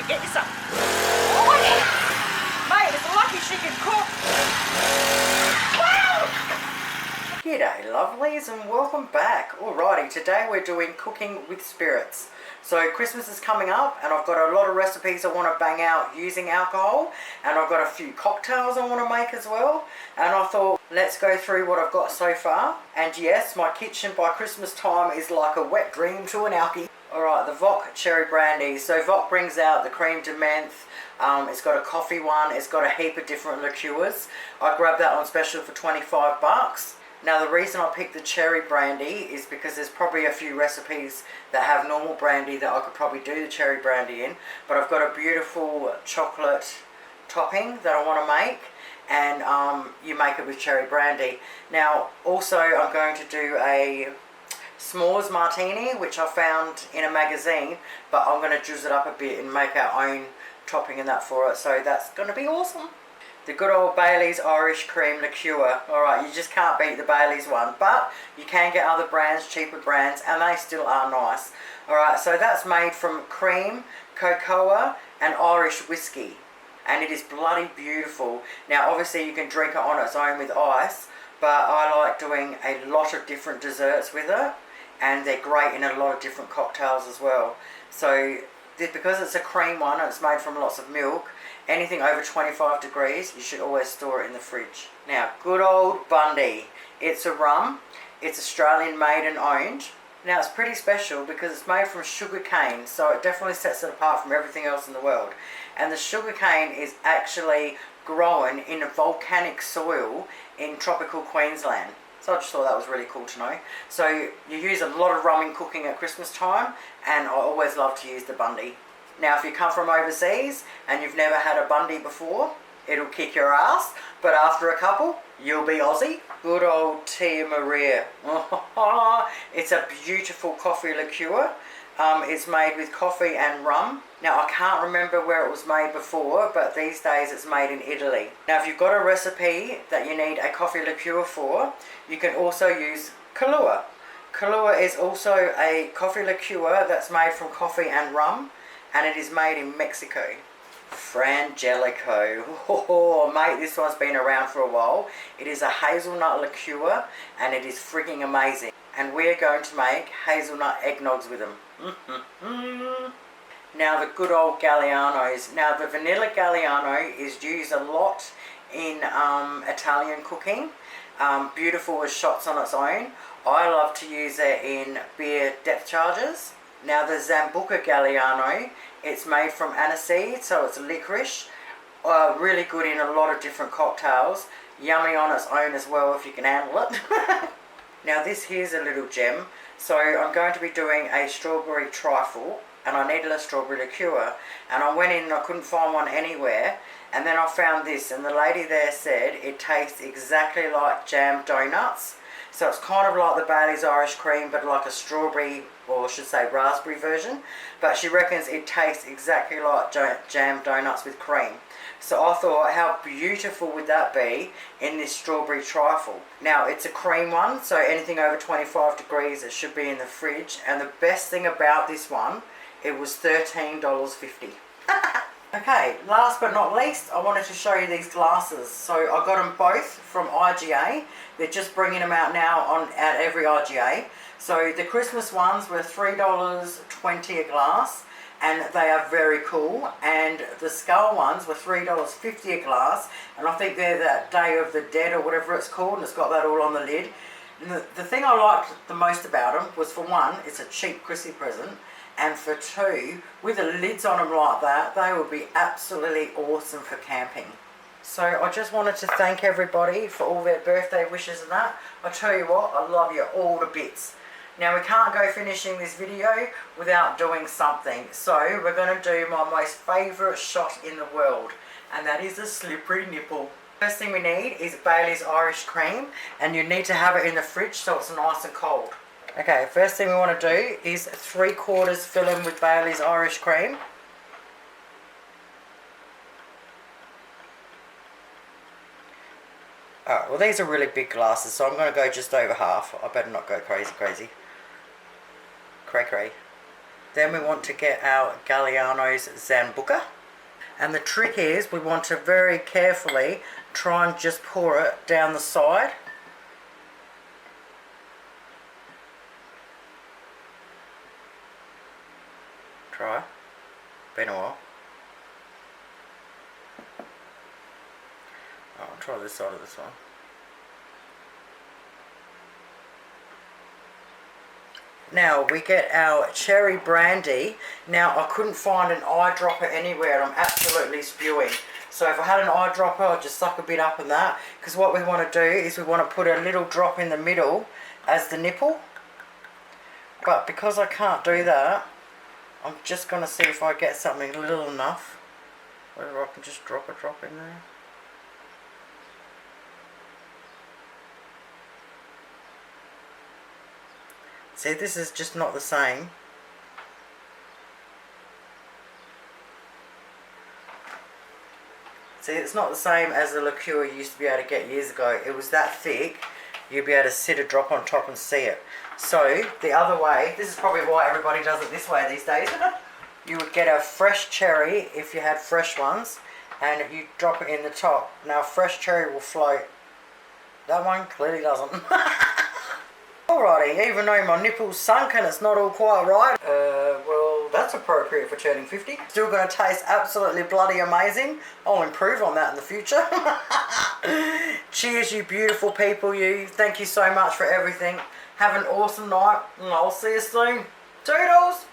Get you some. Oh yeah! Mate, it's lucky she can cook. G'day lovelies and welcome back. Alrighty, today we're doing cooking with spirits. So Christmas is coming up and I've got a lot of recipes I want to bang out using alcohol, and I've got a few cocktails I want to make as well, and I thought let's go through what I've got so far. And yes, my kitchen by Christmas time is like a wet dream to an alkie. Alright, the Voc cherry brandy. So Voc brings out the cream de menthe. It's got a coffee one, it's got a heap of different liqueurs. I grabbed that on special for 25 bucks. Now the reason I picked the cherry brandy is because there's probably a few recipes that have normal brandy that I could probably do the cherry brandy in, but I've got a beautiful chocolate topping that I want to make, and you make it with cherry brandy. Now also I'm going to do a s'mores martini, which I found in a magazine, but I'm going to juice it up a bit and make our own topping and that for it, so that's going to be awesome. The good old Bailey's Irish Cream Liqueur. Alright, you just can't beat the Bailey's one, but you can get other brands, cheaper brands, and they still are nice. Alright, so that's made from cream, cocoa, and Irish whiskey. And it is bloody beautiful. Now obviously you can drink it on its own with ice, but I like doing a lot of different desserts with it, and they're great in a lot of different cocktails as well. So because it's a cream one and it's made from lots of milk, anything over 25 degrees, you should always store it in the fridge. Now, good old Bundy. It's a rum. It's Australian made and owned. Now, it's pretty special because it's made from sugar cane, so it definitely sets it apart from everything else in the world. And the sugar cane is actually grown in a volcanic soil in tropical Queensland. So I just thought that was really cool to know. So you use a lot of rum in cooking at Christmas time, and I always love to use the Bundy. Now if you come from overseas and you've never had a Bundy before, it'll kick your ass, but after a couple, you'll be Aussie. Good old Tia Maria. It's a beautiful coffee liqueur. It's made with coffee and rum. Now I can't remember where it was made before, but these days it's made in Italy. Now if you've got a recipe that you need a coffee liqueur for, you can also use Kahlua. Kahlua is also a coffee liqueur that's made from coffee and rum, and it is made in Mexico. Frangelico. Oh, mate, this one's been around for a while. It is a hazelnut liqueur, and it is freaking amazing. And we're going to make hazelnut eggnogs with them. Now the good old Gallianos. Now the vanilla Galliano is used a lot in Italian cooking. Beautiful as shots on its own. I love to use it in beer depth charges. Now the Zambuca Galliano, it's made from aniseed, so it's licorice. Really good in a lot of different cocktails. Yummy on its own as well if you can handle it. Now this here's a little gem. So I'm going to be doing a strawberry trifle, and I needed a strawberry liqueur. And I went in and I couldn't find one anywhere. And then I found this, and the lady there said it tastes exactly like jam donuts. So it's kind of like the Bailey's Irish Cream, but like a strawberry, or I should say raspberry version. But she reckons it tastes exactly like jam donuts with cream. So I thought, how beautiful would that be in this strawberry trifle? Now it's a cream one, so anything over 25 degrees it should be in the fridge. And the best thing about this one, it was $13.50. Okay, last but not least, I wanted to show you these glasses. So I got them both from IGA. They're just bringing them out now at every IGA. So the Christmas ones were $3.20 a glass, and they are very cool. And the skull ones were $3.50 a glass, and I think they're that Day of the Dead or whatever it's called, and it's got that all on the lid. And the thing I liked the most about them was, for one, it's a cheap Chrissy present. And for two, with the lids on them like that, they would be absolutely awesome for camping. So I just wanted to thank everybody for all their birthday wishes and that. I tell you what, I love you all to bits. Now we can't go finishing this video without doing something. So we're going to do my most favourite shot in the world, and that is a Slippery Nipple. First thing we need is Bailey's Irish Cream, and you need to have it in the fridge so it's nice and cold. Okay, first thing we want to do is 3/4 fill in with Bailey's Irish Cream. Alright, well these are really big glasses, so I'm going to go just over half. I better not go crazy. Cray. Then we want to get our Galliano's Zambuca. And the trick is we want to very carefully try and just pour it down the side. Try. Been a while. I'll try this side of this one. Now we get our cherry brandy. Now I couldn't find an eyedropper anywhere and I'm absolutely spewing. So if I had an eyedropper, I'd just suck a bit up in that. Because what we want to do is we want to put a little drop in the middle as the nipple. But because I can't do that, I'm just going to see if I get something little enough. Whether I can just drop a drop in there. See, this is just not the same. See, it's not the same as the liqueur you used to be able to get years ago. It was that thick, you'd be able to sit a drop on top and see it. So, the other way, this is probably why everybody does it this way these days. You would get a fresh cherry, if you had fresh ones, and you drop it in the top. Now, fresh cherry will float. That one clearly doesn't. Alrighty, even though my nipple's sunk and it's not all quite right, well, that's appropriate for turning 50. Still going to taste absolutely bloody amazing. I'll improve on that in the future. Cheers, you beautiful people, you. Thank you so much for everything. Have an awesome night, and I'll see you soon. Toodles!